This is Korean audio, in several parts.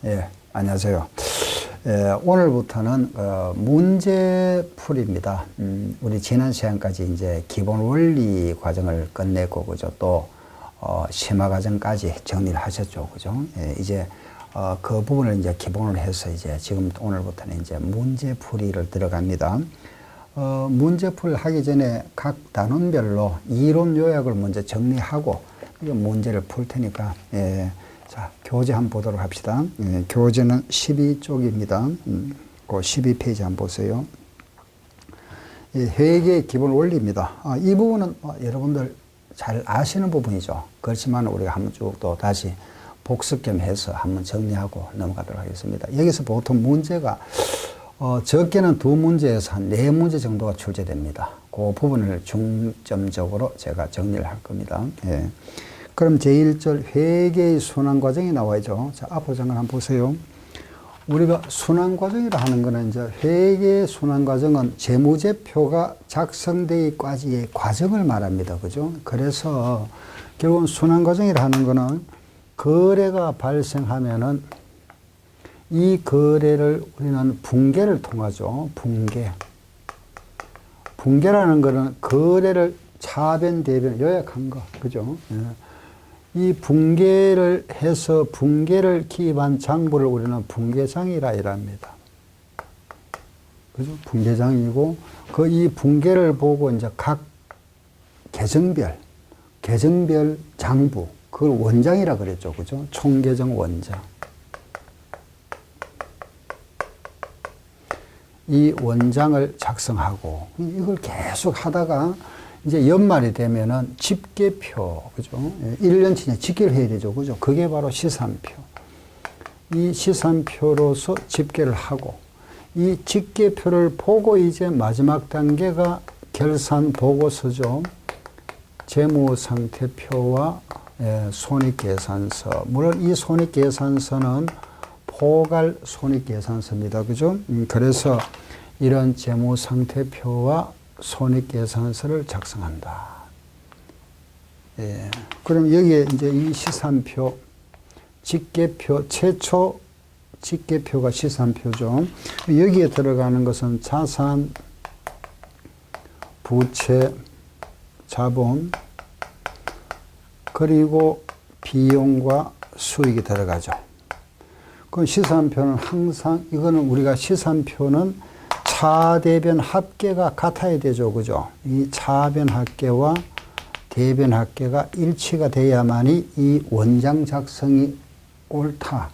예, 안녕하세요. 오늘부터는 문제풀이입니다. 우리 지난 시간까지 이제 기본 원리 과정을 끝냈고, 그죠? 또 심화 과정까지 정리를 하셨죠, 그죠? 예, 이제 그 부분을 이제 기본으로 해서 이제 지금 오늘부터는 이제 문제풀이를 들어갑니다. 문제풀이를 하기 전에 각 단원별로 이론 요약을 먼저 정리하고 문제를 풀 테니까, 예. 자, 교재 한번 보도록 합시다. 예, 교재는 12쪽입니다. 그 12페이지 한번 보세요. 회계의 기본 원리입니다. 이 부분은 여러분들 잘 아시는 부분이죠. 그렇지만 우리가 한번 쭉 또 다시 복습 겸 해서 한번 정리하고 넘어가도록 하겠습니다. 여기서 보통 문제가 적게는 2문제에서 한 4문제 정도가 출제됩니다. 그 부분을 중점적으로 제가 정리를 할 겁니다. 예. 그럼 제1절 회계의 순환 과정이 나와야죠. 자, 앞으로 잠깐 한번 보세요. 우리가 순환 과정이라 하는 거는 이제 회계 순환 과정은 재무제표가 작성되기까지의 과정을 말합니다. 그죠? 그래서 결국은 순환 과정이라 하는 거는 거래가 발생하면은 이 거래를 우리는 분계를 통하죠. 분계. 분계라는 거는 거래를 차변, 대변 요약한 거. 그죠? 예. 이 분계를 해서 분계를 기입한 장부를 우리는 분계장이라 이랍니다. 그죠? 분계장이고, 이 분계를 보고 이제 각 계정별 장부, 그걸 원장이라 그랬죠. 그죠? 총계정 원장. 이 원장을 작성하고, 이걸 계속 하다가 이제 연말이 되면은 집계표, 그죠? 1년치에 집계를 해야 되죠. 그죠? 그게 바로 시산표. 이 시산표로서 집계를 하고, 이 집계표를 보고 이제 마지막 단계가 결산 보고서죠. 재무상태표와 손익계산서. 물론 이 손익계산서는 포괄 손익계산서입니다. 그죠? 그래서 이런 재무상태표와 손익계산서를 작성한다. 예. 그럼 여기에 이제 이 시산표, 집계표, 최초 집계표가 시산표죠. 여기에 들어가는 것은 자산, 부채, 자본, 그리고 비용과 수익이 들어가죠. 그럼 시산표는 항상, 이거는 우리가 시산표는 차대변 합계가 같아야 되죠. 그죠? 이 차변 합계와 대변 합계가 일치가 돼야만이 이 원장 작성이 옳다.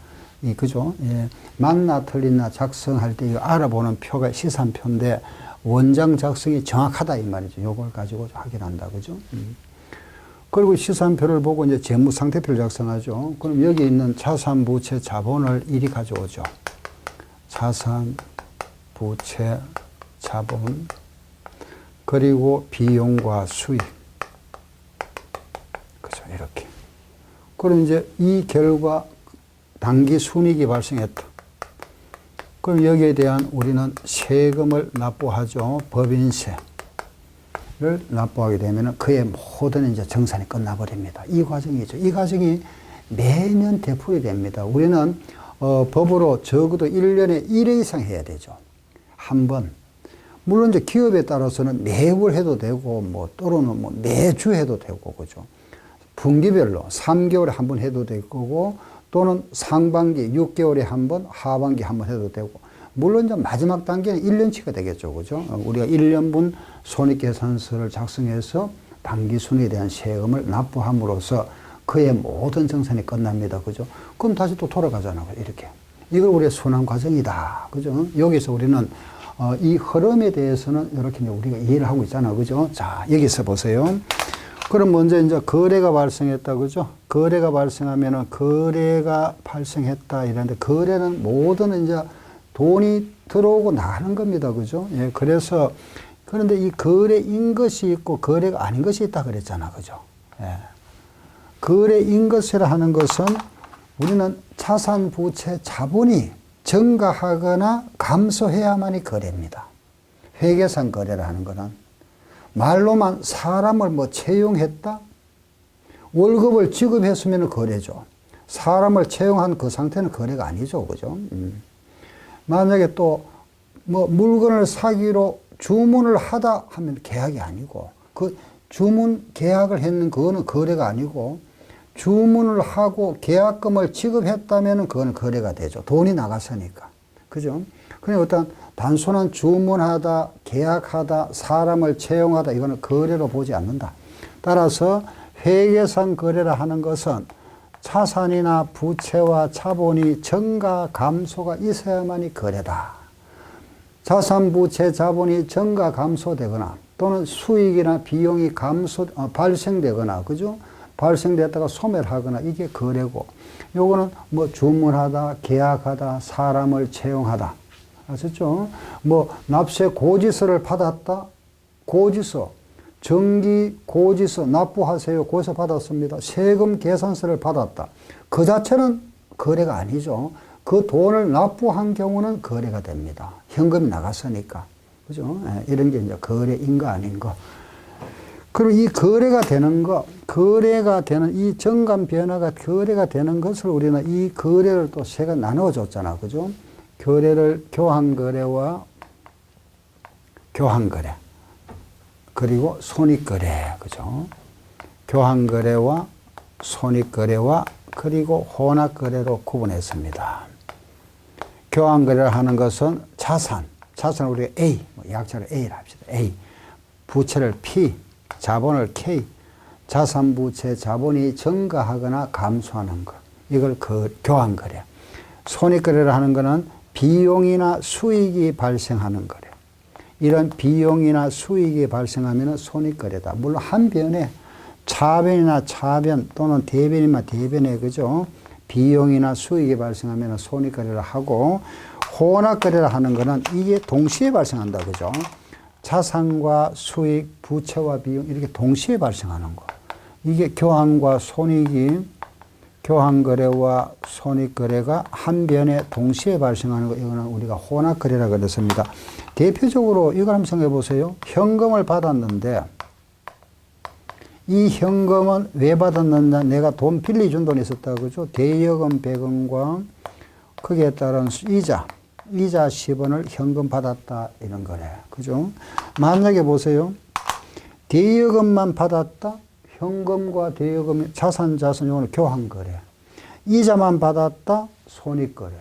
그죠? 예. 맞나 틀리나 작성할 때 알아보는 표가 시산표인데 원장 작성이 정확하다 이 말이죠. 요걸 가지고 확인한다. 그죠? 그리고 시산표를 보고 이제 재무상태표를 작성하죠. 그럼 여기 있는 자산, 부채, 자본을 이리 가져오죠. 자산, 부채, 자본, 그리고 비용과 수익. 그죠, 이렇게. 그럼 이제 이 결과 당기 순이익이 발생했다. 그럼 여기에 대한 우리는 세금을 납부하죠. 법인세를 납부하게 되면 그의 모든 이제 정산이 끝나버립니다. 이 과정이죠. 이 과정이 매년 되풀이 됩니다. 우리는 법으로 적어도 1년에 1회 이상 해야 되죠. 한 번. 물론 이제 기업에 따라서는 매월 해도 되고, 뭐, 또는 뭐 매주 해도 되고, 그죠. 분기별로 3개월에 한 번 해도 될 거고, 또는 상반기 6개월에 한 번, 하반기 한 번 해도 되고, 물론 이제 마지막 단계는 1년치가 되겠죠. 그죠. 우리가 1년분 손익계산서를 작성해서 당기순에 대한 세금을 납부함으로써 그의 모든 정산이 끝납니다. 그죠. 그럼 다시 또 돌아가잖아요. 이렇게. 이걸 우리의 순환 과정이다. 그죠. 여기서 우리는 이 흐름에 대해서는 이렇게 이제 우리가 이해를 하고 있잖아요. 그죠. 자, 여기서 보세요. 그럼 먼저 이제 거래가 발생했다. 그죠. 거래가 발생하면은 거래가 발생했다. 이런데 거래는 모든 이제 돈이 들어오고 나가는 겁니다. 그죠. 예, 그래서 그런데 이 거래인 것이 있고 거래가 아닌 것이 있다 그랬잖아. 그죠. 예. 거래인 것이라 하는 것은 우리는 자산, 부채, 자본이 증가하거나 감소해야만이 거래입니다. 회계상 거래라 하는 것은 말로만 사람을 뭐 채용했다? 월급을 지급했으면 거래죠. 사람을 채용한 그 상태는 거래가 아니죠. 그죠? 만약에 또 뭐 물건을 사기로 주문을 하다 하면 계약이 아니고, 그 주문 계약을 했는 그거는 거래가 아니고, 주문을 하고 계약금을 지급했다면 그거는 거래가 되죠. 돈이 나갔으니까. 그죠? 그냥 어떤 단순한 주문하다, 계약하다, 사람을 채용하다, 이거는 거래로 보지 않는다. 따라서 회계상 거래라 하는 것은 자산이나 부채와 자본이 증가, 감소가 있어야만이 거래다. 자산, 부채, 자본이 증가, 감소되거나 또는 수익이나 비용이 발생되거나, 그죠? 발생됐다가 소멸하거나 이게 거래고, 요거는 뭐 주문하다, 계약하다, 사람을 채용하다. 아셨죠? 뭐 납세 고지서를 받았다. 고지서, 정기 고지서 납부하세요. 고지서 받았습니다. 세금 계산서를 받았다. 그 자체는 거래가 아니죠. 그 돈을 납부한 경우는 거래가 됩니다. 현금이 나갔으니까. 그죠? 이런 게 이제 거래인가 아닌가. 그리고 이 거래가 되는 거, 거래가 되는 이 정관 변화가 거래가 되는 것을 우리는 이 거래를 또 세 가지 나누어 줬잖아. 그죠? 거래를 교환거래와 교환거래. 그리고 손익거래. 그죠? 교환거래와 손익거래와 그리고 혼합거래로 구분했습니다. 교환거래를 하는 것은 자산을 우리가 A, 약자를 A라 합시다. A. 부채를 P, 자본을 K. 자산, 부채, 자본이 증가하거나 감소하는 것. 이걸 교환거래. 손익거래를 하는 것은 비용이나 수익이 발생하는 거래. 이런 비용이나 수익이 발생하면 손익거래다. 물론 한 변에 차변이나 차변 또는 대변이나 대변에, 그죠? 비용이나 수익이 발생하면 손익거래를 하고, 혼합거래를 하는 것은 이게 동시에 발생한다. 그죠? 자산과 수익, 부채와 비용 이렇게 동시에 발생하는 거. 이게 교환과 손익이, 교환거래와 손익거래가 한 변에 동시에 발생하는 거. 이거는 우리가 혼합거래라고 그랬습니다. 대표적으로 이걸 한번 생각해 보세요. 현금을 받았는데 이 현금은 왜 받았느냐? 내가 돈 빌려준 돈이 있었다. 그죠? 대여금 100원과 거기에 따른 이자 10원을 현금 받았다. 이런 거래. 그죠? 만약에 보세요. 대여금만 받았다. 현금과 대여금, 자산, 이거는 교환거래. 이자만 받았다. 손익거래.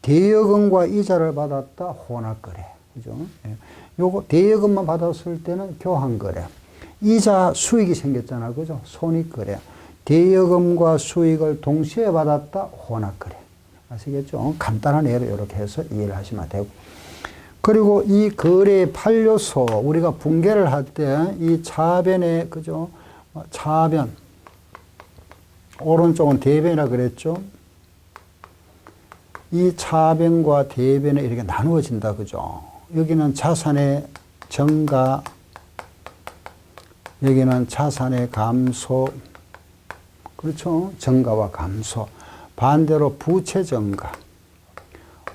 대여금과 이자를 받았다. 혼합거래. 그죠? 요거 대여금만 받았을 때는 교환거래. 이자 수익이 생겼잖아. 그죠? 손익거래. 대여금과 수익을 동시에 받았다. 혼합거래. 아시겠죠? 간단한 예로 이렇게 해서 이해를 하시면 되고. 그리고 이 거래의 판료소, 우리가 분계를 할 때 이 차변에, 그죠? 차변. 오른쪽은 대변이라 그랬죠? 이 차변과 대변에 이렇게 나누어진다. 그죠? 여기는 자산의 증가, 여기는 자산의 감소, 그렇죠? 증가와 감소. 반대로 부채 증가.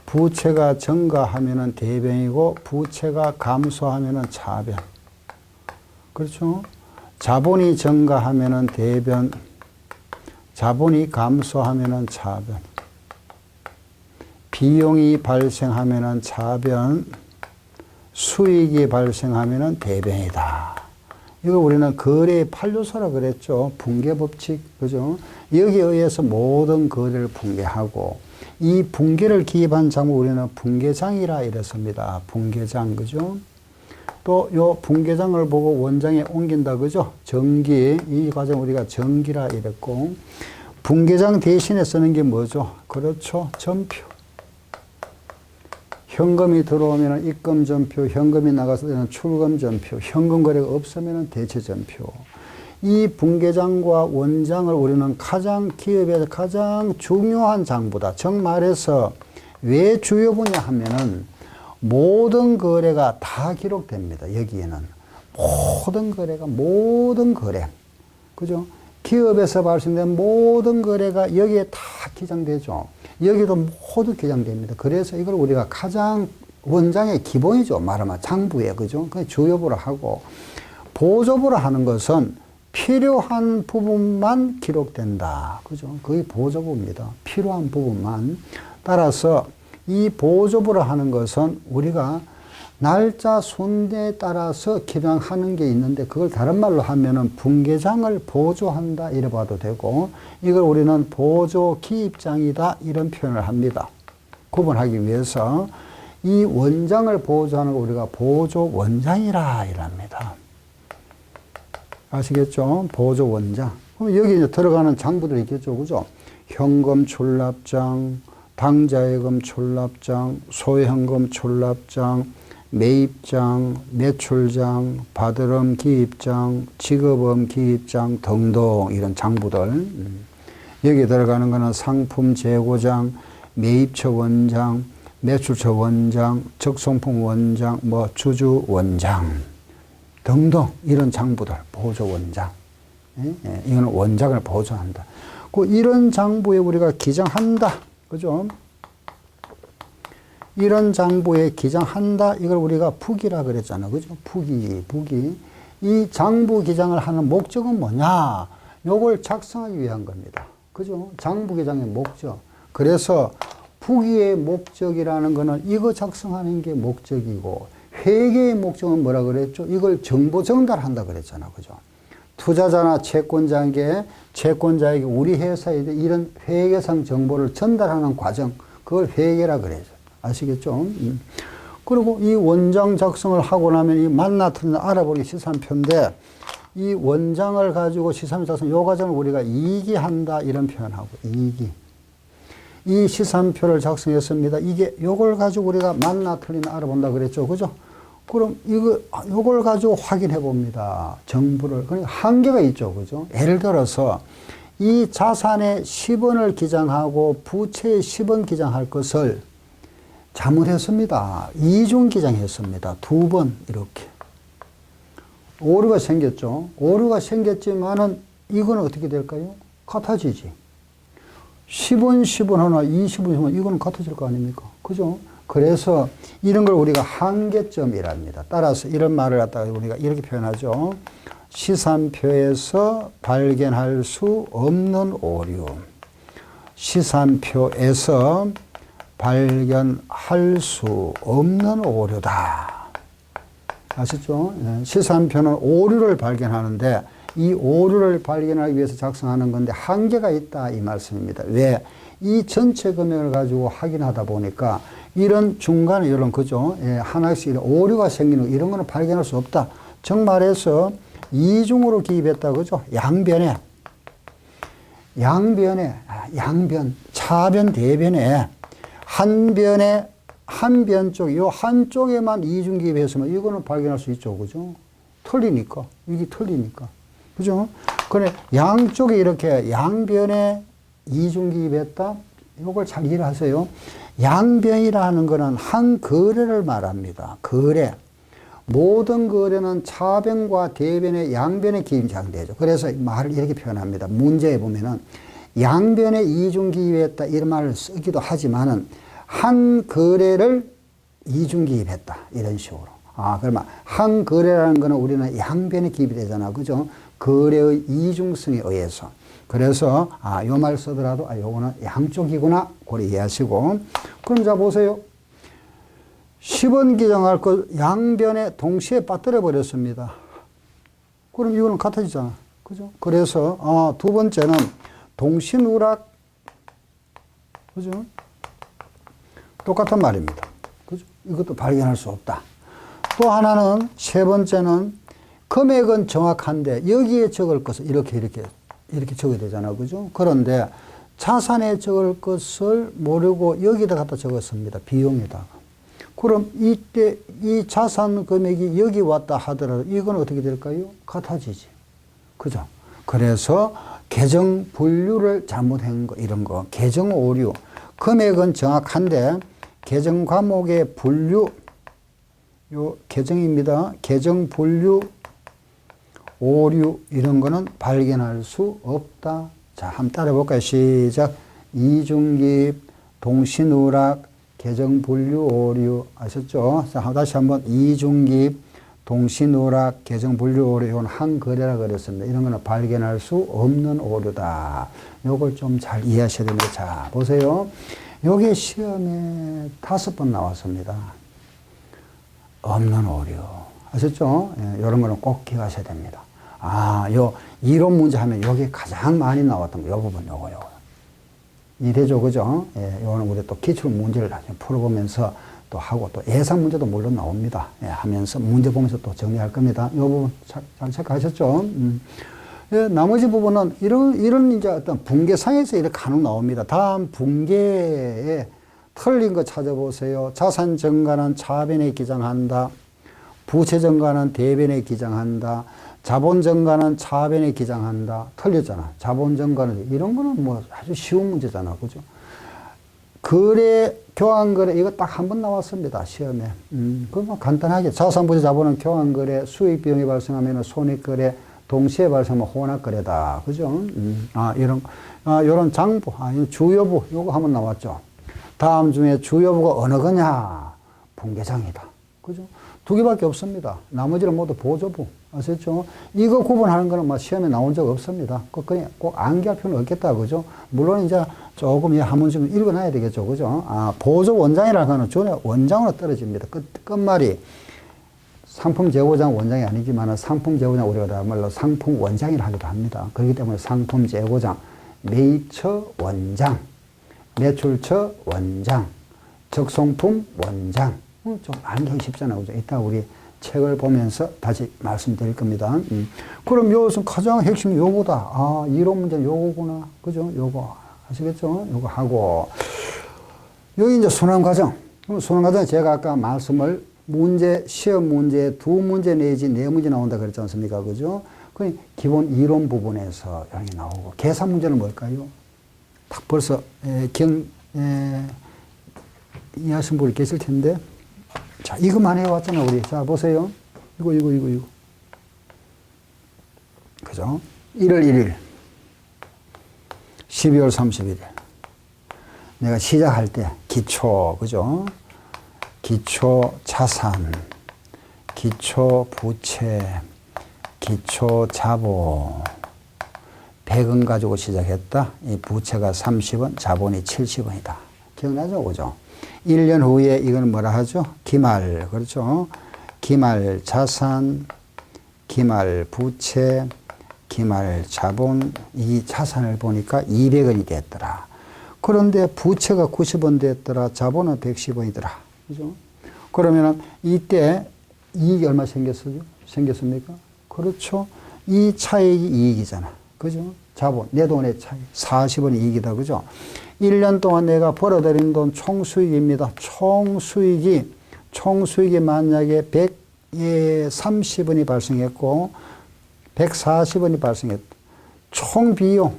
부채가 증가하면은 대변이고, 부채가 감소하면은 차변. 그렇죠? 자본이 증가하면은 대변, 자본이 감소하면은 차변. 비용이 발생하면은 차변, 수익이 발생하면은 대변이다. 이거 우리는 거래의 판료소라 그랬죠. 분계법칙, 그죠? 여기에 의해서 모든 거래를 분계하고, 이 분계를 기입한 장을 우리는 분계장이라 이랬습니다. 분계장, 그죠? 또 요 분계장을 보고 원장에 옮긴다, 그죠? 정기, 이 과정 우리가 정기라 이랬고, 분계장 대신에 쓰는 게 뭐죠? 그렇죠. 전표. 현금이 들어오면 입금 전표, 현금이 나갔을 때는 출금 전표, 현금 거래가 없으면 대체 전표. 이 분계장과 원장을 우리는 기업에서 가장 중요한 장부다. 즉 말해서 왜 중요하냐 하면은 모든 거래가 다 기록됩니다. 여기에는 모든 거래, 그죠? 기업에서 발생된 모든 거래가 여기에 다 기장되죠. 여기도 모두 기장됩니다. 그래서 이걸 우리가 가장 원장의 기본이죠. 말하면 장부에, 그죠? 그 주요부로 하고, 보조부로 하는 것은 필요한 부분만 기록된다. 그죠? 거의 보조부입니다. 필요한 부분만. 따라서 이 보조부를 하는 것은 우리가 날짜 순대에 따라서 기량하는 게 있는데 그걸 다른 말로 하면은 분계장을 보조한다 이래 봐도 되고 이걸 우리는 보조 기입장이다 이런 표현을 합니다. 구분하기 위해서 이 원장을 보조하는 걸 우리가 보조 원장이라 이랍니다. 아시겠죠? 보조 원장. 그럼 여기 이제 들어가는 장부들이 있겠죠. 그죠? 현금 출납장, 당자예금 출납장, 소현금 출납장, 매입장, 매출장, 받으름 기입장, 지급음 기입장 등등 이런 장부들. 여기 들어가는 거는 상품 재고장, 매입처 원장, 매출처 원장, 적송품 원장, 뭐 주주 원장 등등 이런 장부들 보조 원장. 이거는 원장을 보조한다. 이런 장부에 우리가 기장한다. 그죠? 이런 장부에 기장한다. 이걸 우리가 부기라 그랬잖아. 그죠? 부기. 이 장부 기장을 하는 목적은 뭐냐? 요걸 작성하기 위한 겁니다. 그죠? 장부 기장의 목적. 그래서 부기의 목적이라는 거는 이거 작성하는 게 목적이고 회계의 목적은 뭐라 그랬죠? 이걸 정보 전달한다 그랬잖아. 그죠? 투자자나 채권자에게 우리 회사에 이런 회계상 정보를 전달하는 과정, 그걸 회계라 그래죠. 아시겠죠? 그리고 이 원장 작성을 하고 나면 이 만나 틀린 알아보기 시산표인데 이 원장을 가지고 시산표 작성, 요 과정을 우리가 이기한다 이런 표현하고 이기. 이 시산표를 작성했습니다. 이게 요걸 가지고 우리가 만나 틀린 알아본다 그랬죠. 그죠? 그럼 요걸 가지고 확인해 봅니다. 정보를. 그러니까 한계가 있죠. 그죠? 예를 들어서 이 자산의 10원을 기장하고 부채의 10원 기장할 것을 잘못했습니다. 이중 기장했습니다. 2번 이렇게. 오류가 생겼죠. 오류가 생겼지만은 이건 어떻게 될까요? 같아지지. 10원, 10원 하나, 20원, 10원 이거는 같아질 거 아닙니까? 그죠? 그래서 이런 걸 우리가 한계점이랍니다. 따라서 이런 말을 갖다가 우리가 이렇게 표현하죠. 시산표에서 발견할 수 없는 오류. 시산표에서 발견할 수 없는 오류다. 아시죠? 시산표는 오류를 발견하는데 이 오류를 발견하기 위해서 작성하는 건데 한계가 있다 이 말씀입니다. 왜? 이 전체 금액을 가지고 확인하다 보니까 이런 중간에 이런 거죠. 하나씩 이런 오류가 생기는 이런 거는 발견할 수 없다. 정말해서 이중으로 기입했다 그죠? 양변, 차변, 대변에 한 변 쪽, 요 한쪽에만 이중 기입했으면 이거는 발견할 수 있죠. 그죠? 틀리니까. 이게 틀리니까. 그죠? 그래, 양쪽에 이렇게 양변에 이중 기입했다? 요걸 잘 이해하세요. 양변이라는 거는 한 거래를 말합니다. 거래. 모든 거래는 차변과 대변의 양변에 기입장되죠. 그래서 말을 이렇게 표현합니다. 문제에 보면은 양변에 이중 기입했다 이런 말을 쓰기도 하지만은 한 거래를 이중 기입했다 이런 식으로. 그러면 한 거래라는 거는 우리는 양변에 기입이 되잖아. 그죠? 거래의 이중성에 의해서. 그래서 요 말 쓰더라도 요거는 양쪽이구나 그걸 이해하시고. 그럼 자 보세요. 10원 기장할 것 양변에 동시에 빠뜨려 버렸습니다. 그럼 이거는 같아지잖아. 그죠? 그래서 두 번째는 동시누락. 그죠? 똑같은 말입니다. 그죠? 이것도 발견할 수 없다. 또 하나는 세 번째는 금액은 정확한데 여기에 적을 것을 이렇게 적어야 되잖아. 그죠? 그런데 자산에 적을 것을 모르고 여기다 갖다 적었습니다. 비용에다가. 그럼 이때 이 자산 금액이 여기 왔다 하더라도 이건 어떻게 될까요? 같아지지. 그죠? 그래서 계정 분류를 잘못한 거, 이런 거. 계정 오류. 금액은 정확한데 계정 과목의 분류, 요 계정입니다. 계정 분류 오류 이런 거는 발견할 수 없다. 자, 한번 따라 볼까요? 시작. 이중기입, 동시누락, 계정 분류 오류 아셨죠? 자, 다시 한번 이중기입, 동시누락, 계정분류 오류, 이건 한거래라 그랬습니다. 이런 거는 발견할 수 없는 오류다. 요걸 좀 잘 이해하셔야 됩니다. 자, 보세요. 요게 시험에 5번 나왔습니다. 없는 오류. 아셨죠? 예, 요런 거는 꼭 기억하셔야 됩니다. 아, 요 이론 문제 하면 요게 가장 많이 나왔던 거, 요 부분, 요거. 이래죠, 그죠? 예, 요거는 우리 또 기출 문제를 나중에 풀어보면서 또 하고 또 예상 문제도 물론 나옵니다. 예, 하면서 문제 보면서 또 정리할 겁니다. 요 부분 잘 체크하셨죠? 예, 나머지 부분은 이런 이제 어떤 붕괴상에서 이렇게 간혹 나옵니다. 다음 붕괴에 틀린 거 찾아보세요. 자산 증가는 차변에 기장한다. 부채 증가는 대변에 기장한다. 자본 증가는 차변에 기장한다. 틀렸잖아. 자본 증가는 이런 거는 뭐 아주 쉬운 문제잖아. 그죠? 거래, 교환거래, 이거 딱 한 번 나왔습니다. 시험에. 그건 뭐 간단하게. 자산부채 자본은 교환거래, 수익비용이 발생하면 손익거래, 동시에 발생하면 혼합거래다. 그죠? 요런 장부, 주요부, 요거 한 번 나왔죠. 다음 중에 주요부가 어느 거냐? 분계장이다. 그죠? 2개밖에 없습니다. 나머지는 모두 보조부. 아셨죠? 이거 구분하는 거는 뭐 시험에 나온 적 없습니다. 그냥 꼭 암기할 필요는 없겠다. 그죠? 물론 이제 조금 한 번쯤 읽어놔야 되겠죠. 그죠? 보조 원장이라는 거는 전에 원장으로 떨어집니다. 끝말이 상품 재고장 원장이 아니지만 상품 재고장 우리가 다말로 상품 원장이라 하기도 합니다. 그렇기 때문에 상품 재고장, 매입처 원장, 매출처 원장, 적송품 원장. 좀 암기하기 쉽잖아요. 그죠? 이따 우리 책을 보면서 다시 말씀드릴 겁니다. 그럼 요것은 가장 핵심이 요거다. 이론 문제는 요거구나. 그죠? 요거. 아시겠죠? 요거 하고. 여기 이제 순환과정. 순환과정은 제가 아까 말씀을 시험 문제 2문제 내지 4문제 나온다 그랬지 않습니까? 그죠? 그 기본 이론 부분에서 이렇게 나오고. 계산 문제는 뭘까요? 딱 벌써, 이해하신 분이 계실 텐데. 자, 이거만 해왔잖아, 우리. 자, 보세요. 이거. 그죠? 1월 1일. 12월 31일. 내가 시작할 때, 기초, 그죠? 기초 자산, 기초 부채, 기초 자본. 100원 가지고 시작했다. 이 부채가 30원, 자본이 70원이다. 기억나죠? 그죠? 1년 후에 이건 뭐라 하죠? 기말. 그렇죠? 기말 자산, 기말 부채, 기말 자본. 이 자산을 보니까 200원이 됐더라. 그런데 부채가 90원 됐더라. 자본은 110원이더라. 그죠? 그러면은 이때 이익이 얼마 생겼습니까? 그렇죠? 이 차익이 이익이잖아. 그죠? 자본, 내 돈의 차익. 40원이 이익이다. 그죠? 1년 동안 내가 벌어들인 돈 총수익입니다. 총수익이 만약에 130원이 발생했고, 140원이 발생했다. 총비용이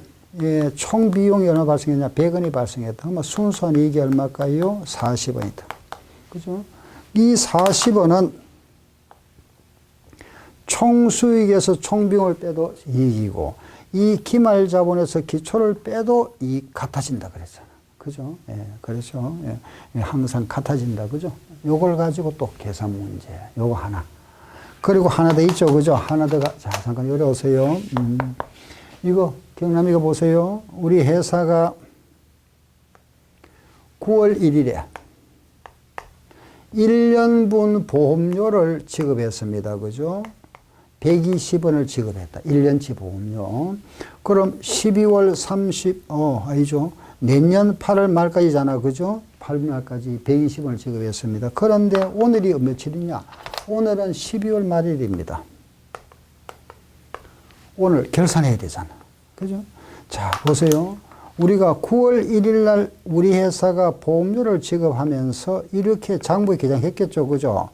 얼마 발생했냐? 100원이 발생했다. 그러면 순수한 이익이 얼마일까요? 40원이다. 그죠? 이 40원은 총수익에서 총비용을 빼도 이익이고, 이 기말자본에서 기초를 빼도 이익 같아진다 그랬잖아. 그죠? 예, 그렇죠. 예, 항상 같아진다. 그죠? 요걸 가지고 또 계산 문제. 요거 하나. 그리고 하나 더 있죠. 그죠? 하나 더가, 자, 잠깐 여기 오세요. 이거, 기억납니까? 보세요. 우리 회사가 9월 1일에 1년분 보험료를 지급했습니다. 그죠? 120원을 지급했다. 1년치 보험료. 그럼 12월 아니죠. 내년 8월 말까지잖아. 그죠? 8월 말까지 120원을 지급했습니다. 그런데 오늘이 며칠이냐? 오늘은 12월 말일입니다. 오늘 결산해야 되잖아. 그죠? 자, 보세요. 우리가 9월 1일 날 우리 회사가 보험료를 지급하면서 이렇게 장부에 기장했겠죠. 그죠?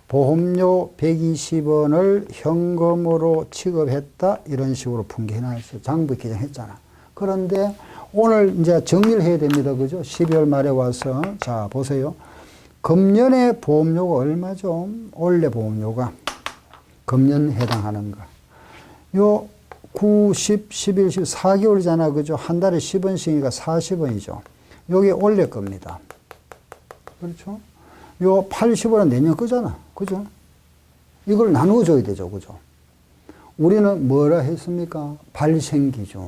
보험료 120원을 현금으로 지급했다. 이런 식으로 분개해놨어요. 장부에 기장했잖아. 그런데 오늘 이제 정리를 해야 됩니다. 그죠? 12월 말에 와서. 자, 보세요. 금년의 보험료가 얼마죠? 올해 보험료가. 금년 해당하는 거. 요 9, 10, 11, 14개월이잖아. 그죠? 한 달에 10원씩이니까 40원이죠. 요게 올해 겁니다. 그렇죠? 요 80원은 내년 거잖아. 그죠? 이걸 나누어줘야 되죠. 그죠? 우리는 뭐라 했습니까? 발생기준.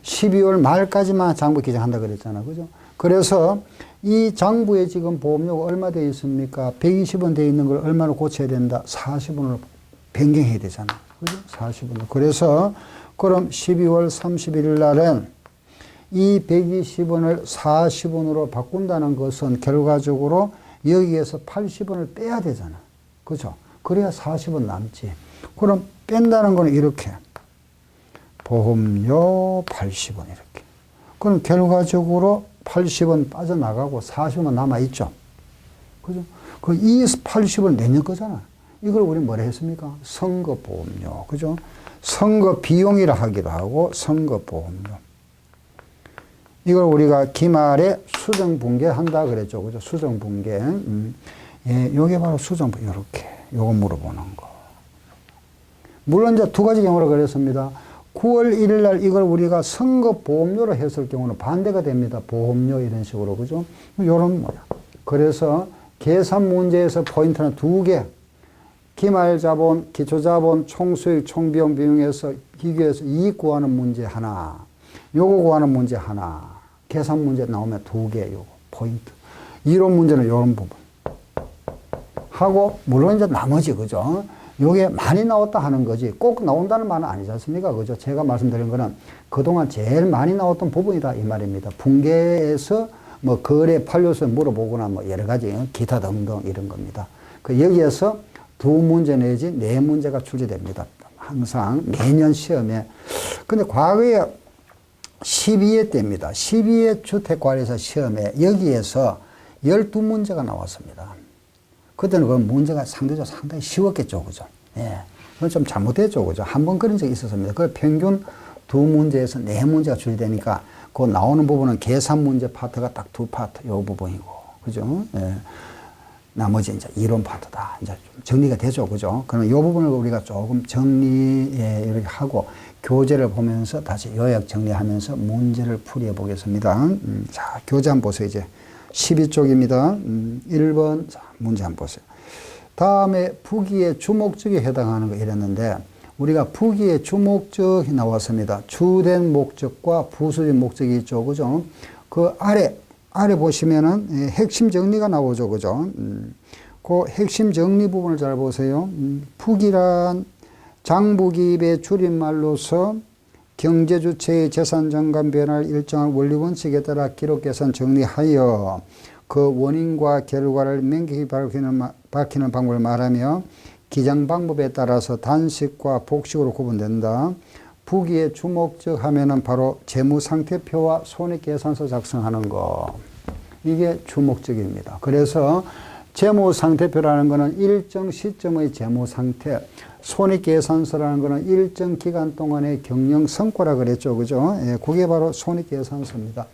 12월 말까지만 장부 기장한다 그랬잖아. 그죠? 그래서 이 장부에 지금 보험료가 얼마 되어 있습니까? 120원 되어 있는 걸 얼마로 고쳐야 된다? 40원으로 변경해야 되잖아. 그죠? 40원으로. 그래서 그럼 12월 31일 날은 이 120원을 40원으로 바꾼다는 것은 결과적으로 여기에서 80원을 빼야 되잖아. 그죠? 그래야 40원 남지. 그럼 뺀다는 건 이렇게. 보험료 80원 이렇게. 그럼 결과적으로 80원 빠져나가고 40원 남아있죠. 그죠? 그 이 80원 내년 거잖아. 이걸 우리 뭐라 했습니까? 선거보험료. 그죠? 선거비용이라 하기도 하고 선거보험료. 이걸 우리가 기말에 수정분계한다 그랬죠. 그죠? 수정분계. 예, 요게 바로 수정분계. 요렇게. 요거 물어보는 거. 물론 이제 두 가지 경우로 그랬습니다. 9월 1일 날 이걸 우리가 선거보험료로 했을 경우는 반대가 됩니다. 보험료 이런 식으로. 그죠? 요런 모양. 그래서 계산 문제에서 포인트는 두 개. 기말자본, 기초자본, 총수익, 총비용 비용에서 비교해서 이익 구하는 문제 하나. 요거 구하는 문제 하나. 계산 문제 나오면 두 개. 요거 포인트. 이론 문제는 요런 부분. 하고 물론 이제 나머지 그죠? 요게 많이 나왔다 하는 거지 꼭 나온다는 말은 아니지 않습니까? 그죠? 제가 말씀드린 거는 그동안 제일 많이 나왔던 부분이다 이 말입니다. 분계에서 뭐 거래 판료서 물어보거나 뭐 여러 가지 기타 등등 이런 겁니다. 그 여기에서 두 문제 내지 네 문제가 출제됩니다. 항상 매년 시험에. 근데 과거에 12회 때입니다. 12회 주택관리사 시험에 여기에서 12문제가 나왔습니다. 그때는 그 문제가 상당히 쉬웠겠죠. 그죠? 예. 그건 좀 잘못됐죠. 그죠? 한 번 그런 적이 있었습니다. 그 평균 두 문제에서 네 문제가 출제되니까 그 나오는 부분은 계산 문제 파트가 딱 두 파트, 요 부분이고. 그죠? 예. 나머지 이제 이론 파트다. 이제 좀 정리가 되죠. 그죠? 그럼 요 부분을 우리가 조금 정리에 이렇게 하고 교재를 보면서 다시 요약 정리하면서 문제를 풀이해 보겠습니다. 자, 교재 한번 보세요. 이제 12쪽입니다. 1번. 자, 문제 한번 보세요. 다음에 부기의 주목적에 해당하는 거 이랬는데 우리가 부기의 주목적이 나왔습니다. 주된 목적과 부수된 목적이 있죠. 그죠? 그 아래 보시면은 핵심 정리가 나오죠. 그죠? 그 핵심 정리 부분을 잘 보세요. 부기란 장부기입의 줄임말로서 경제주체의 재산 정감 변화를 일정한 원리 원칙에 따라 기록 계산 정리하여 그 원인과 결과를 명확히 밝히는 방법을 말하며 기장 방법에 따라서 단식과 복식으로 구분된다. 부기의 주목적 하면은 바로 재무상태표와 손익계산서 작성하는 거. 이게 주목적입니다. 그래서 재무상태표라는 것은 일정 시점의 재무상태, 손익계산서라는 것은 일정 기간 동안의 경영 성과라 그랬죠. 그죠? 예, 그게 바로 손익계산서입니다.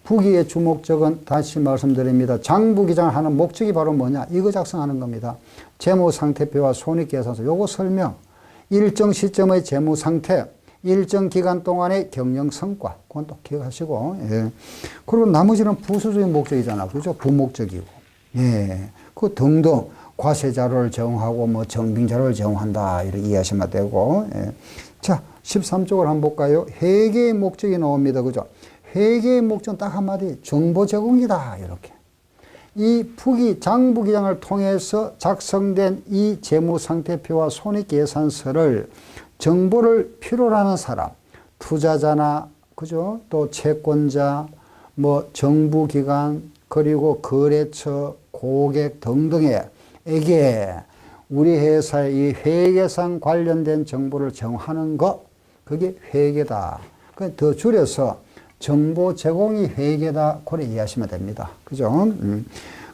부기의 주목적은 다시 말씀드립니다. 장부기장을 하는 목적이 바로 뭐냐? 이거 작성하는 겁니다. 재무상태표와 손익계산서. 요거 설명. 일정 시점의 재무상태, 일정 기간 동안의 경영 성과. 그건 또 기억하시고. 예. 그리고 나머지는 부수적인 목적이잖아. 그죠? 부목적이고. 예. 그 등등. 과세자료를 제공하고 뭐 정빙자료를 제공한다. 이렇게 이해하시면 되고. 예. 자, 13쪽을 한번 볼까요? 회계의 목적이 나옵니다. 그죠? 회계의 목적은 딱 한마디. 정보 제공이다. 이렇게. 이 부기, 장부기장을 통해서 작성된 이 재무상태표와 손익계산서를 정보를 필요로 하는 사람, 투자자나, 그죠? 또 채권자, 뭐 정부기관, 그리고 거래처, 고객 등등에게 우리 회사의 이 회계상 관련된 정보를 제공하는 것, 그게 회계다. 더 줄여서 정보 제공이 회계다. 그렇게 이해하시면 됩니다. 그죠?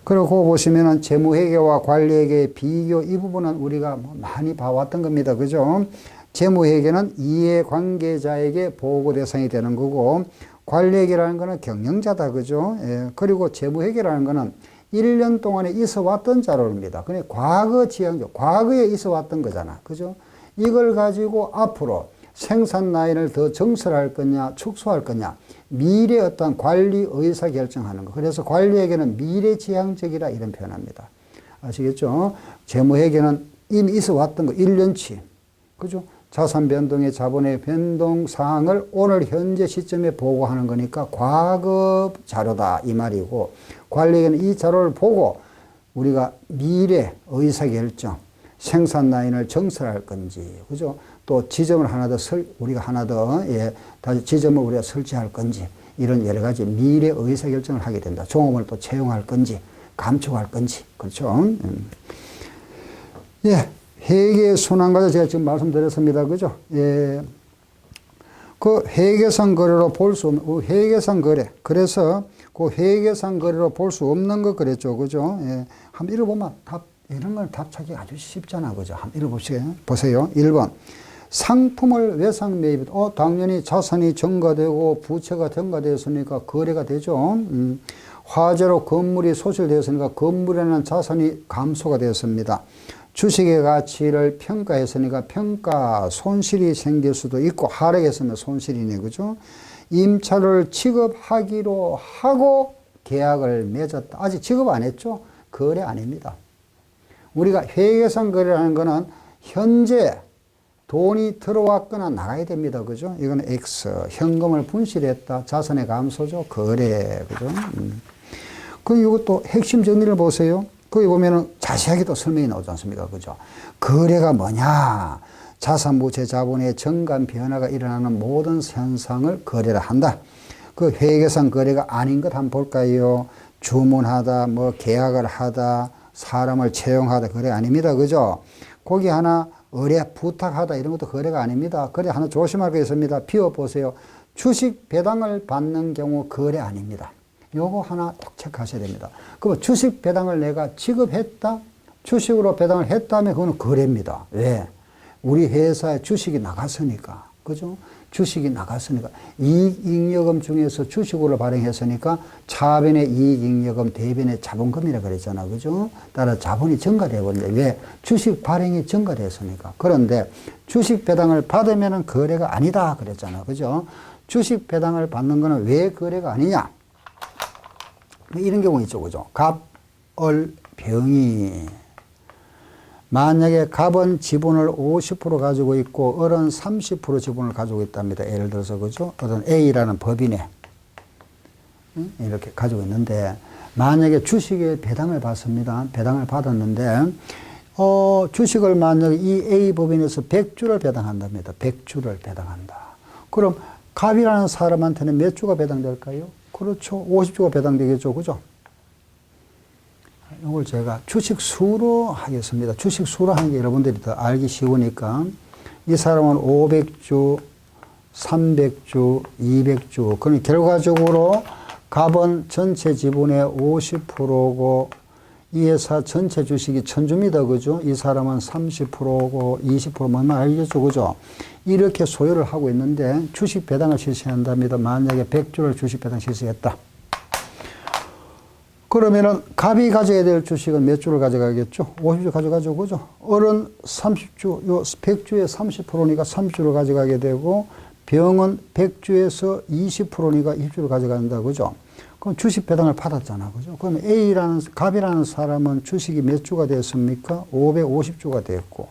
그리고 보시면은 재무회계와 관리회계의 비교 이 부분은 우리가 많이 봐왔던 겁니다. 그죠? 재무회계는 이해관계자에게 보고 대상이 되는 거고 관리회계라는 거는 경영자다. 그죠? 예. 그리고 재무회계라는 거는 1년 동안에 있어 왔던 자료입니다. 그냥 과거 지향적, 과거에 있어 왔던 거잖아. 그죠? 이걸 가지고 앞으로 생산 라인을 더 정설할 거냐, 축소할 거냐, 미래 어떤 관리 의사 결정하는 거. 그래서 관리회계는 미래지향적이라 이런 표현합니다. 아시겠죠? 재무회계는 이미 있어 왔던 거 1년치. 그죠? 자산 변동의 자본의 변동 사항을 오늘 현재 시점에 보고하는 거니까 과거 자료다 이 말이고, 관리에게는 이 자료를 보고 우리가 미래 의사결정, 생산 라인을 정설할 건지, 그죠? 또 지점을 우리가 하나 더, 다시 지점을 우리가 설치할 건지, 이런 여러 가지 미래 의사결정을 하게 된다. 종업을 또 채용할 건지, 감축할 건지, 그렇죠? 예. 회계 순환과제 제가 지금 말씀드렸습니다. 그죠? 예. 그 회계상 거래로 볼 수 없는, 회계상 거래. 그래서 그 회계상 거래로 볼 수 없는 거 그랬죠. 그죠? 예. 한번 읽어보면 이런 걸 답 찾기 아주 쉽잖아. 그죠? 한번 읽어보세요. 1번. 상품을 외상 매입, 당연히 자산이 증가되고 부채가 증가되었으니까 거래가 되죠. 화재로 건물이 소실되었으니까 건물에는 자산이 감소가 되었습니다. 주식의 가치를 평가했으니까 평가 손실이 생길 수도 있고, 하락했으면 손실이네. 그죠? 임차를 취급하기로 하고 계약을 맺었다. 아직 취급 안 했죠? 거래 아닙니다. 우리가 회계상 거래라는 거는 현재 돈이 들어왔거나 나가야 됩니다. 그죠? 이거는 X. 현금을 분실했다. 자산의 감소죠. 거래. 그죠? 그리고 이것도 핵심 정리를 보세요. 거기 보면은 자세하게 또 설명이 나오지 않습니까? 그죠? 거래가 뭐냐? 자산, 부채, 자본의 정감 변화가 일어나는 모든 현상을 거래라 한다. 그 회계상 거래가 아닌 것 한번 볼까요? 주문하다, 계약을 하다, 사람을 채용하다, 거래 아닙니다. 그죠? 거기 하나, 의뢰, 부탁하다, 이런 것도 거래가 아닙니다. 거래 하나 조심할 게 있습니다. 비워보세요. 주식 배당을 받는 경우 거래 아닙니다. 요거 하나 꼭 체크하셔야 됩니다. 그럼 주식 배당을 내가 지급했다? 주식으로 배당을 했다면 그거는 거래입니다. 왜? 우리 회사에 주식이 나갔으니까. 그죠? 주식이 나갔으니까. 이익잉여금 중에서 주식으로 발행했으니까 차변의 이익잉여금, 대변의 자본금이라 그랬잖아. 그죠? 따라 자본이 증가되어 버린다. 왜? 주식 발행이 증가됐으니까. 그런데 주식 배당을 받으면 거래가 아니다. 그랬잖아. 그죠? 주식 배당을 받는 거는 왜 거래가 아니냐? 이런 경우 있죠. 그죠? 갑, 얼, 병이. 만약에 갑은 지분을 50% 가지고 있고 을은 30% 지분을 가지고 있답니다. 예를 들어서 그죠? 어떤 A라는 법인에 이렇게 가지고 있는데, 만약에 주식에 배당을 받습니다. 배당을 받았는데 주식을 만약에 이 A 법인에서 100주를 배당한답니다. 100주를 배당한다. 그럼 갑이라는 사람한테는 몇 주가 배당될까요? 그렇죠. 50주가 배당되겠죠. 그죠? 이걸 제가 주식수로 하겠습니다. 주식수로 하는 게 여러분들이 더 알기 쉬우니까, 이 사람은 500주, 300주, 200주. 그럼 결과적으로 갑은 전체 지분의 50%고 이 회사 전체 주식이 1000주입니다. 그죠? 이 사람은 30%고 20% 뭐만 알겠죠. 그죠? 이렇게 소유를 하고 있는데 주식 배당을 실시한답니다. 만약에 100주를 주식 배당 실시했다. 그러면은 갑이 가져야 될 주식은 몇 주를 가져가겠죠? 50주 가져가죠. 그죠? 을은 30주, 100주에 30%니까 30주를 가져가게 되고, 병은 100주에서 20%니까 20주를 가져간다. 그죠? 그럼 주식 배당을 받았잖아. 그죠? 그럼 갑이라는 사람은 주식이 몇 주가 됐습니까? 550주가 됐고,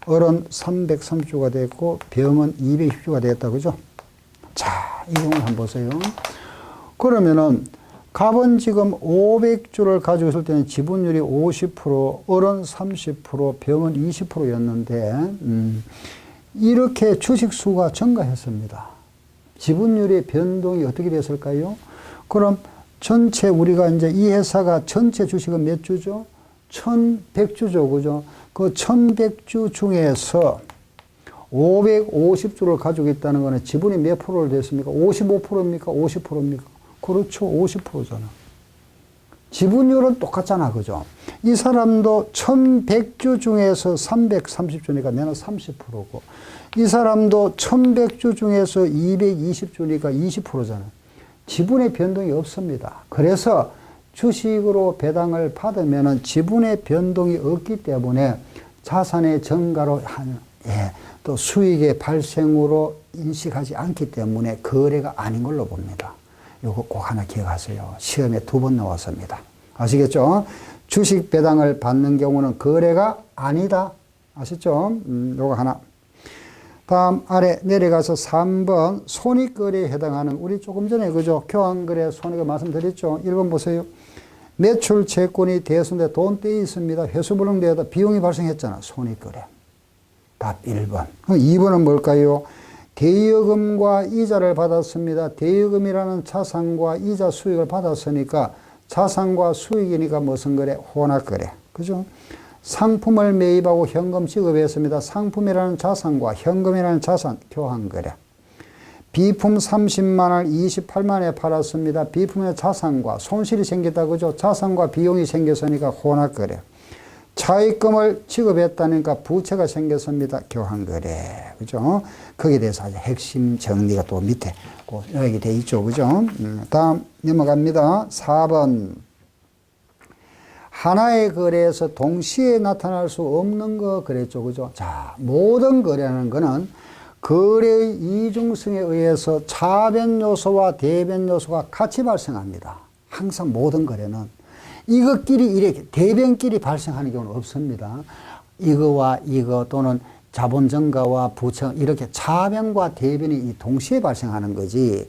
을은 330주가 됐고, 병은 220주가 됐다. 그죠? 자, 이 경우 한번 보세요. 그러면은, 갑은 지금 500주를 가지고 있을 때는 지분율이 50%, 을은 30%, 병은 20%였는데, 이렇게 주식수가 증가했습니다. 지분율의 변동이 어떻게 됐을까요? 그럼 전체 우리가 이제 이 회사가 전체 주식은 몇 주죠? 1100주죠. 그죠? 그 1100주 중에서 550주를 가지고 있다는 거는 지분이 몇 프로를 됐습니까? 55%입니까? 50%입니까? 그렇죠. 50%잖아. 지분율은 똑같잖아. 그죠? 이 사람도 1100주 중에서 330주니까 내는 30%고, 이 사람도 1100주 중에서 220주니까 20%잖아. 지분의 변동이 없습니다. 그래서 주식으로 배당을 받으면 지분의 변동이 없기 때문에 자산의 증가로 또 수익의 발생으로 인식하지 않기 때문에 거래가 아닌 걸로 봅니다. 요거 꼭 하나 기억하세요. 시험에 2번 나왔습니다. 아시겠죠? 주식 배당을 받는 경우는 거래가 아니다. 아시죠? 요거 하나. 다음 아래 내려가서 3번 손익거래에 해당하는 우리 조금 전에 그죠? 교환거래 손익을 말씀드렸죠? 1번 보세요. 매출 채권이 대수인데 돈 떼이 있습니다. 회수불능되다 비용이 발생했잖아. 손익거래. 답 1번. 2번은 뭘까요? 대여금과 이자를 받았습니다. 대여금이라는 자산과 이자 수익을 받았으니까 자산과 수익이니까 무슨 거래? 혼합거래. 그죠? 상품을 매입하고 현금 지급했습니다. 상품이라는 자산과 현금이라는 자산 교환거래. 비품 30만원을 28만원에 팔았습니다. 비품의 자산과 손실이 생겼다. 그죠? 자산과 비용이 생겼으니까 혼합거래. 차입금을 지급했다니까 부채가 생겼습니다. 교환거래. 그죠? 거기에 대해서 아주 핵심 정리가 또 밑에 여기 돼 있죠. 그죠? 다음 넘어갑니다. 4번. 하나의 거래에서 동시에 나타날 수 없는 거 그랬죠. 그죠? 자, 모든 거래라는 거는 거래의 이중성에 의해서 차변 요소와 대변 요소가 같이 발생합니다. 항상 모든 거래는 이것끼리 이렇게 대변끼리 발생하는 경우는 없습니다. 이거와 이거 또는 자본 증가와 부채 이렇게 차변과 대변이 동시에 발생하는 거지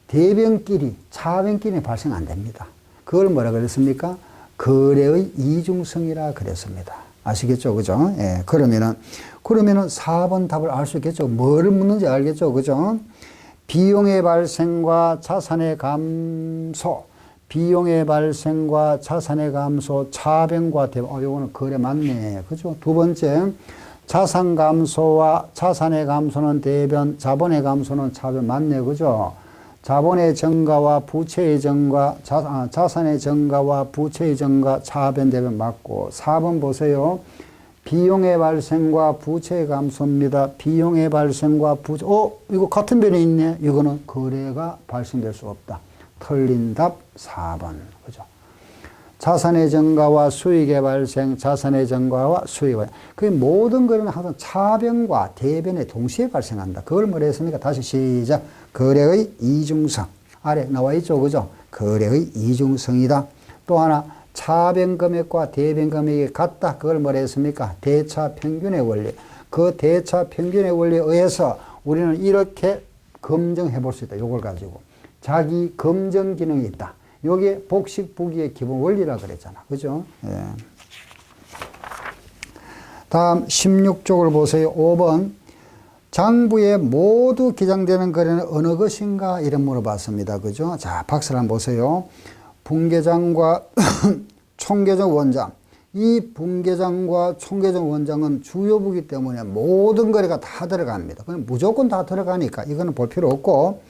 대변끼리 차변끼리 발생 안 됩니다. 그걸 뭐라 그랬습니까? 거래의 이중성이라 그랬습니다. 아시겠죠? 그죠? 예. 그러면은 4번 답을 알 수 있겠죠? 뭐를 묻는지 알겠죠? 그죠? 비용의 발생과 자산의 감소, 비용의 발생과 자산의 감소, 차변과 대변. 요거는 거래 맞네. 그죠? 두 번째, 자산 감소와 자산의 감소는 대변, 자본의 감소는 차변 맞네. 그죠? 자본의 증가와 부채의 증가, 자산의 증가와 부채의 증가, 차변 대변 맞고. 4번 보세요. 비용의 발생과 부채의 감소입니다. 비용의 발생과 부채, 이거 같은 변에 있네. 이거는 거래가 발생될 수 없다. 틀린 답 4번. 그죠? 자산의 증가와 수익의 발생, 자산의 증가와 수익의 발생. 그 모든 거래는 항상 차변과 대변에 동시에 발생한다. 그걸 뭐라 했습니까? 다시 시작. 거래의 이중성. 아래 나와 있죠. 그죠? 거래의 이중성이다. 또 하나, 차변 금액과 대변 금액이 같다. 그걸 뭐라 했습니까? 대차 평균의 원리. 그 대차 평균의 원리에 의해서 우리는 이렇게 검증해 볼 수 있다. 요걸 가지고. 자기 검증 기능이 있다. 요게 복식부기의 기본 원리라 그랬잖아. 그죠? 예. 다음 16쪽을 보세요. 5번. 장부에 모두 기장되는 거래는 어느 것인가? 이런 물어봤습니다. 그죠? 자, 박스를 한번 보세요. 분계장과 총계정 원장. 이 분계장과 총계정 원장은 주요부기 때문에 모든 거래가 다 들어갑니다. 그럼 무조건 다 들어가니까 이거는 볼 필요 없고,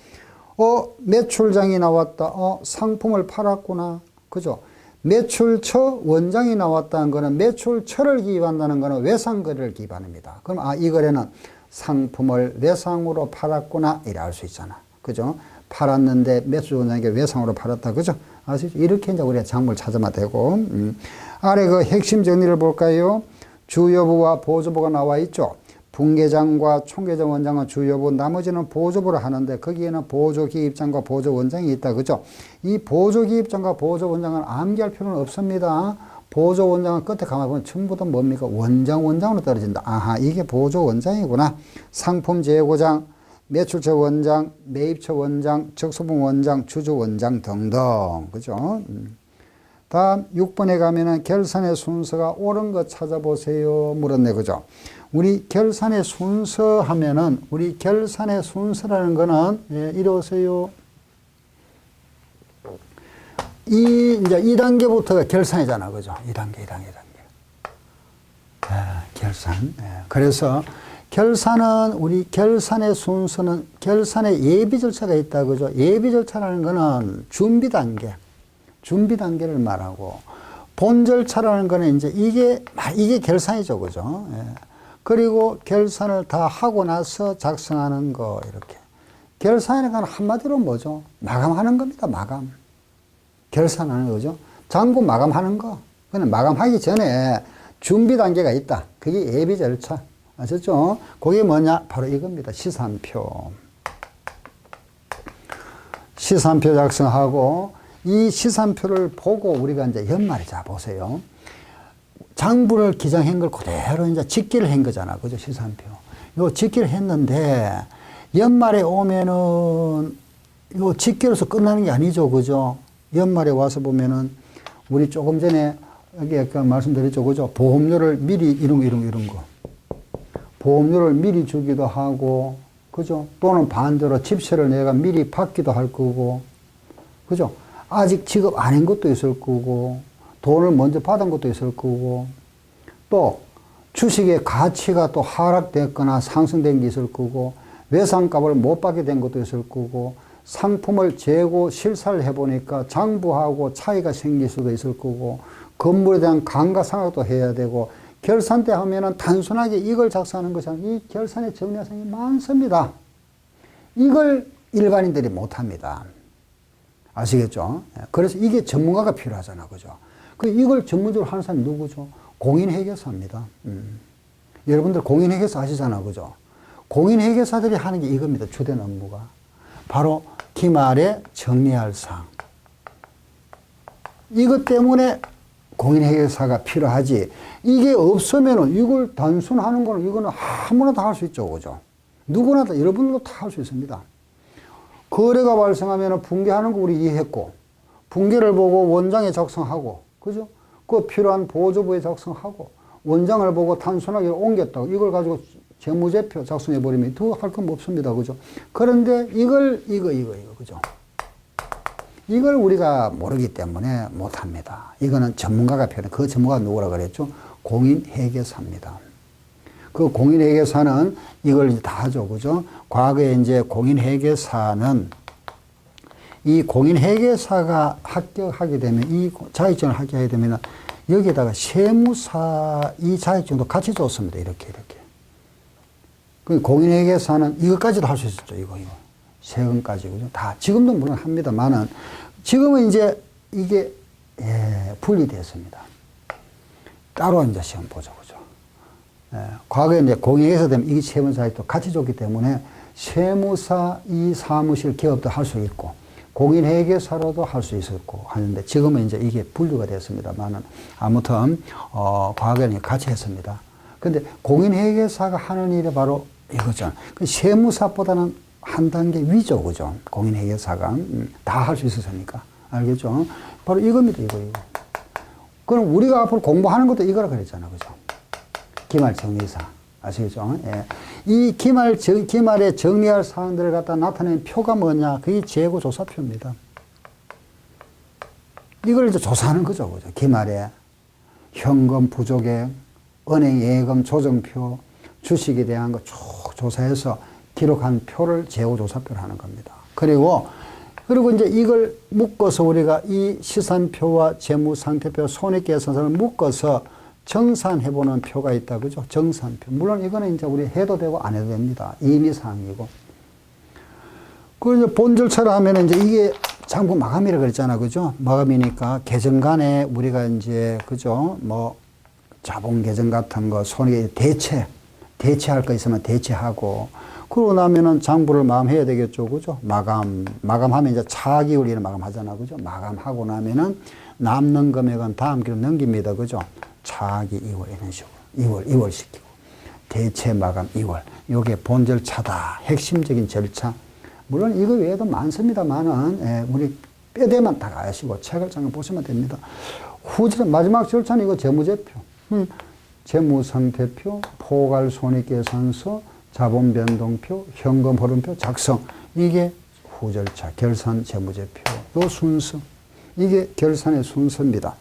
매출장이 나왔다. 상품을 팔았구나. 그죠? 매출처 원장이 나왔다는 거는 매출처를 기입한다는 거는 외상거래를 기입합니다. 그럼 이 거래는 상품을 외상으로 팔았구나. 이래 알 수 있잖아. 그죠? 팔았는데 매출 원장에게 외상으로 팔았다. 그죠? 아시죠? 이렇게 이제 우리가 장부를 찾으면 되고, 아래 그 핵심 정리를 볼까요? 주여부와 보조부가 나와 있죠. 분계장과 총계장 원장은 주여부, 나머지는 보조부를 하는데 거기에는 보조기입장과 보조원장이 있다. 그죠? 이 보조기입장과 보조원장은 암기할 필요는 없습니다. 보조원장은 끝에 가만보면 전부 다 뭡니까? 원장으로 떨어진다. 아하, 이게 보조원장이구나. 상품 재고장, 매출처 원장, 매입처 원장, 적소분 원장, 주주 원장 등등. 그죠? 다음 6번에 가면은 결산의 순서가 옳은 것 찾아보세요. 물었네. 그죠? 우리 결산의 순서 하면은, 우리 결산의 순서라는 거는, 이리 오세요. 이제 2단계부터가 결산이잖아. 그죠? 2단계. 결산. 그래서 결산은, 우리 결산의 순서는 결산의 예비 절차가 있다. 그죠? 예비 절차라는 거는 준비 단계를 말하고, 본 절차라는 거는 이제 이게 결산이죠. 그죠? 그리고 결산을 다 하고 나서 작성하는 거, 이렇게. 결산이라는 건 한마디로 뭐죠? 마감하는 겁니다. 마감. 결산하는 거죠. 잔고 마감하는 거. 그냥 마감하기 전에 준비 단계가 있다. 그게 예비 절차. 아셨죠? 그게 뭐냐? 바로 이겁니다. 시산표. 시산표 작성하고, 이 시산표를 보고 우리가 이제 연말에 자 보세요. 장부를 기장한 걸 그대로 이제 직기를 한 거잖아. 그죠? 시산표. 요 직기를 했는데, 연말에 오면은, 요 직기로서 끝나는 게 아니죠. 그죠? 연말에 와서 보면은, 우리 조금 전에, 여기 아까 말씀드렸죠. 그죠? 보험료를 미리 이런 거. 보험료를 미리 주기도 하고, 그죠? 또는 반대로 집세를 내가 미리 받기도 할 거고, 그죠? 아직 지급 안 한 것도 있을 거고, 돈을 먼저 받은 것도 있을 거고, 또 주식의 가치가 또 하락됐거나 상승된 게 있을 거고, 외상값을 못 받게 된 것도 있을 거고, 상품을 재고 실사를 해보니까 장부하고 차이가 생길 수도 있을 거고, 건물에 대한 감가상각도 해야 되고, 결산 때 하면은 단순하게 이걸 작성하는 것이 아니라 이 결산의 정리사항이 많습니다. 이걸 일반인들이 못합니다. 아시겠죠? 그래서 이게 전문가가 필요하잖아. 그죠? 이걸 전문적으로 하는 사람이 누구죠? 공인회계사입니다. 여러분들 공인회계사 아시잖아. 그죠? 공인회계사들이 하는 게 이겁니다. 주된 업무가. 바로 기말에 정리할 사항. 이것 때문에 공인회계사가 필요하지. 이게 없으면은 이걸 단순하는 거는 이거는 아무나 다 할 수 있죠. 그죠? 누구나 다, 여러분들도 다 할 수 있습니다. 거래가 발생하면 붕괴하는 거 우리 이해했고, 붕괴를 보고 원장에 작성하고, 그죠? 그 필요한 보조부에 작성하고, 원장을 보고 단순하게 옮겼다고, 이걸 가지고 재무제표 작성해버리면 더 할 건 없습니다. 그죠? 그런데 이거, 그죠? 이걸 우리가 모르기 때문에 못합니다. 이거는 전문가가 필요해. 그 전문가가 누구라 그랬죠? 공인회계사입니다. 그 공인회계사는 이걸 이제 다 하죠. 그죠? 과거에 이제 공인회계사는 이 공인회계사가 합격하게 되면, 이 자격증을 합격하게 되면 여기에다가 세무사 이 자격증도 같이 줬습니다. 이렇게. 그 공인회계사는 이것까지도 할 수 있었죠. 이거. 세금까지. 그죠? 다. 지금도 물론 합니다만은, 지금은 이제 이게, 분리됐습니다. 따로 이제 시험 보죠. 그죠? 과거에 이제 공인회계사 되면 이게 세무사도 같이 줬기 때문에 세무사 이 사무실 기업도 할 수 있고, 공인회계사로도 할 수 있었고 하는데, 지금은 이제 이게 분류가 됐습니다만은, 아무튼, 과거에는 같이 했습니다. 근데 공인회계사가 하는 일이 바로 이거죠. 그 세무사보다는 한 단계 위죠. 그죠? 공인회계사가. 다 할 수 있었으니까. 알겠죠? 바로 이겁니다. 이거. 그럼 우리가 앞으로 공부하는 것도 이거라 그랬잖아. 그죠? 기말정리사. 아시겠죠? 예. 이 기말에 정리할 사항들을 갖다 나타내는 표가 뭐냐? 그게 재고조사표입니다. 이걸 이제 조사하는 거죠. 그죠? 기말에 현금 부족액, 은행 예금 조정표, 주식에 대한 거 쭉 조사해서 기록한 표를 재고조사표를 하는 겁니다. 그리고 이제 이걸 묶어서 우리가 이 시산표와 재무상태표, 손익계산서를 묶어서 정산해보는 표가 있다. 그죠? 정산표. 물론 이거는 이제 우리 해도 되고 안 해도 됩니다. 임의사항이고. 그리고 이제 본 절차를 하면 이제 이게 장부 마감이라 그랬잖아. 그죠? 마감이니까 계정간에 우리가 이제, 그죠? 뭐, 자본 계정 같은 거, 손익 대체할 거 있으면 대체하고, 그러고 나면은 장부를 마감해야 되겠죠. 그죠? 마감하면 이제 차기율 마감하잖아. 그죠? 마감하고 나면은 남는 금액은 다음 기로 넘깁니다. 그죠? 차기 2월 이런 식으로. 2월 시키고. 대체 마감 2월. 요게 본 절차다. 핵심적인 절차. 물론 이거 외에도 많습니다만은, 우리 뼈대만 다 아시고 책을 잠깐 보시면 됩니다. 마지막 절차는 이거 재무제표. 재무상태표, 포괄손익계산서, 자본변동표, 현금흐름표 작성. 이게 후절차, 결산 재무제표. 요 순서. 이게 결산의 순서입니다.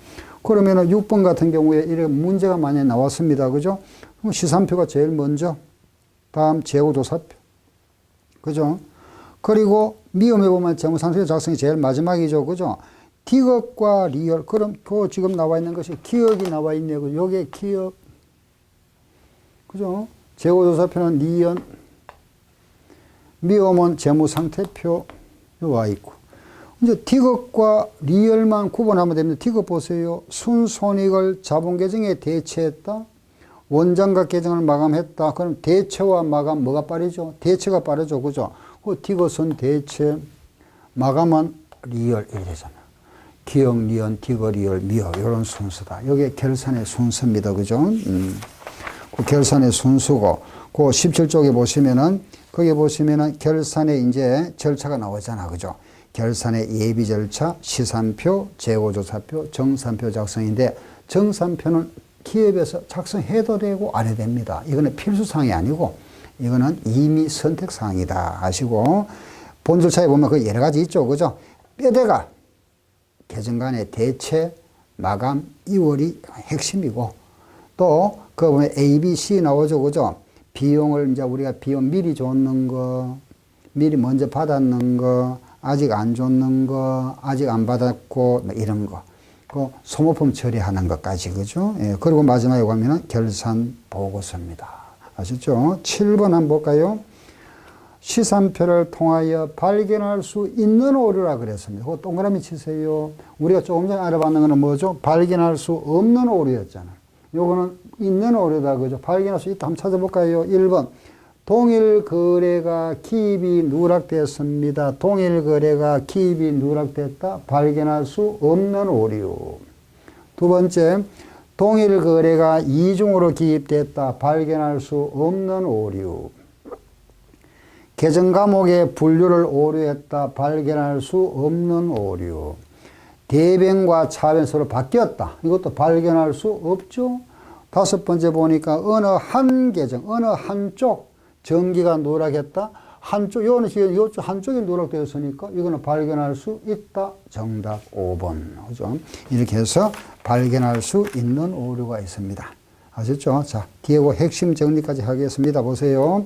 그러면은 6번 같은 경우에 이렇게 문제가 많이 나왔습니다. 그죠? 그럼 시산표가 제일 먼저, 다음 재고조사표. 그죠? 그리고 미음에 보면 재무상태표 작성이 제일 마지막이죠. 그죠? 기업과 리얼. 그럼 그 지금 나와 있는 것이 기업이 나와 있네요. 요게 기업. 그죠? 재고조사표는 리연. 미음은 재무상태표 와 있고. 이제 디귿과 리얼만 구분하면 됩니다. 디귿 보세요. 순손익을 자본계정에 대체했다. 원장과 계정을 마감했다. 그럼 대체와 마감 뭐가 빠르죠? 대체가 빠르죠. 그죠? 그 디귿은 대체, 마감은 리얼 이렇게 되잖아요. 기역, 니은, 디귿, 리을, 미역 이런 순서다. 이게 결산의 순서입니다. 그죠? 그 결산의 순서고 그 17쪽에 보시면은 거기 보시면은 결산의 이제 절차가 나오잖아. 그죠? 결산의 예비 절차, 시산표, 재고조사표, 정산표 작성인데 정산표는 기업에서 작성해도 되고 안 해도 됩니다. 이거는 필수사항이 아니고 이거는 임의 선택사항이다. 아시고 본 절차에 보면 그 여러 가지 있죠. 그죠? 뼈대가 계정간의 대체, 마감, 이월이 핵심이고 또 그 보면 A, B, C 나오죠. 그죠? 비용을 이제 우리가 비용 미리 줬는 거, 미리 먼저 받았는 거, 아직 안 줬는 거, 아직 안 받았고 이런 거. 그 소모품 처리하는 것까지. 그죠? 예. 그리고 마지막에 가면은 결산 보고서입니다. 아셨죠? 7번 한번 볼까요? 시산표를 통하여 발견할 수 있는 오류라 그랬습니다. 그거 동그라미 치세요. 우리가 조금 전에 알아봤는 거는 뭐죠? 발견할 수 없는 오류였잖아요. 요거는 있는 오류다. 그죠? 발견할 수 있다. 한번 찾아볼까요? 1번. 동일 거래가 기입이 누락되었습니다. 동일 거래가 기입이 누락됐다. 발견할 수 없는 오류. 두 번째. 동일 거래가 이중으로 기입됐다. 발견할 수 없는 오류. 계정 과목의 분류를 오류했다. 발견할 수 없는 오류. 대변과 차변 서로 바뀌었다. 이것도 발견할 수 없죠. 다섯 번째 보니까 어느 한 계정, 어느 한쪽 전기가 누락했다. 한쪽, 요거는 지금 이쪽 한쪽이 누락되었으니까 이거는 발견할 수 있다. 정답 5번. 그죠? 이렇게 해서 발견할 수 있는 오류가 있습니다. 아셨죠? 자, 뒤에 그 핵심 정리까지 하겠습니다. 보세요.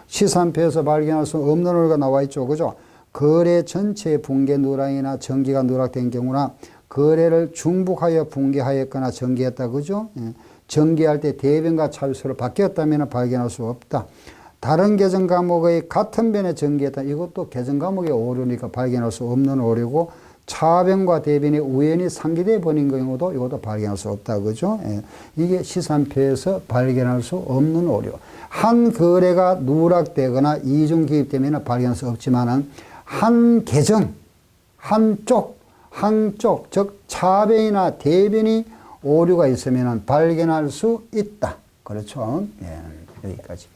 시산표에서 발견할 수 없는 오류가 나와 있죠. 그죠? 거래 전체의 붕괴 누락이나 전기가 누락된 경우나 거래를 중복하여 붕괴하였거나 전개했다. 그죠? 예. 전개할 때 대변과 차비수로 바뀌었다면 발견할 수 없다. 다른 계정 과목의 같은 변에 전개했다. 이것도 계정 과목의 오류니까 발견할 수 없는 오류고 차변과 대변이 우연히 상기되어 버린 경우도 이것도 발견할 수 없다. 그죠? 예. 이게 시산표에서 발견할 수 없는 오류. 한 거래가 누락되거나 이중 기입되면 발견할 수 없지만은 한 계정, 한쪽, 즉 차변이나 대변이 오류가 있으면 발견할 수 있다. 그렇죠? 예, 여기까지.